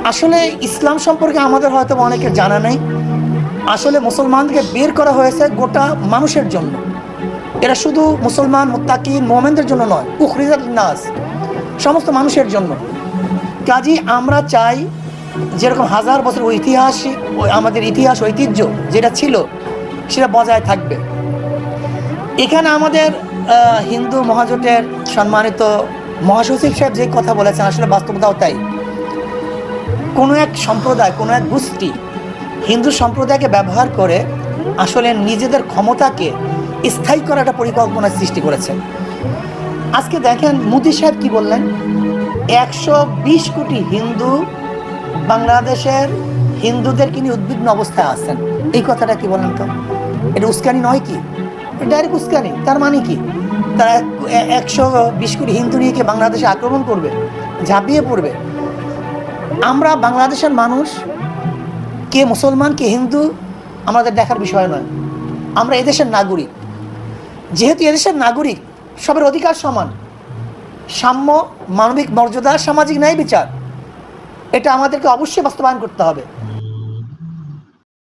আসলে ইসলাম সম্পর্কে আমাদের হয়তো অনেকের জানা নেই। আসলে মুসলমানকে বের করা হয়েছে গোটা মানুষের জন্য। এরা শুধু মুসলমান মুত্তাকিন মোমেনদের জন্য নয়, উখরিজাত নাস, সমস্ত মানুষের জন্য। কাজী আমরা চাই যেরকম হাজার বছর ঐতিহাসিক আমাদের ইতিহাস ঐতিহ্য যেটা ছিল সেটা বজায় থাকবে। এখানে আমাদের হিন্দু মহাজোটের সম্মানিত মহাসচিব সাহেব যে কথা বলেছেন, আসলে বাস্তবতাও তাই। কোনো এক সম্প্রদায়, কোনো এক গোষ্ঠী হিন্দু সম্প্রদায়কে ব্যবহার করে আসলে নিজেদের ক্ষমতাকে স্থায়ী করার একটা পরিকল্পনার সৃষ্টি করেছে। আজকে দেখেন মোদি সাহেব কি বললেন, 120 কোটি হিন্দু বাংলাদেশের হিন্দুদেরকে নিয়ে উদ্বিগ্ন অবস্থায় আছেন। এই কথাটা কি বলেন তো? এটা উস্কানি নয় কি? ডাইরেক্ট উস্কানি। তার মানে কি? তারা 120 কোটি হিন্দু নিয়ে কি বাংলাদেশে আক্রমণ করবে, ঝাঁপিয়ে পড়বে? আমরা বাংলাদেশের মানুষ, কে মুসলমান কে হিন্দু আমাদের দেখার বিষয় নয়। আমরা এদেশের নাগরিক। যেহেতু এদেশের নাগরিক, সবার অধিকার সমান, সাম্য, মানবিক মর্যাদা, সামাজিক ন্যায় বিচার, এটা আমাদেরকে অবশ্যই বাস্তবায়ন করতে হবে।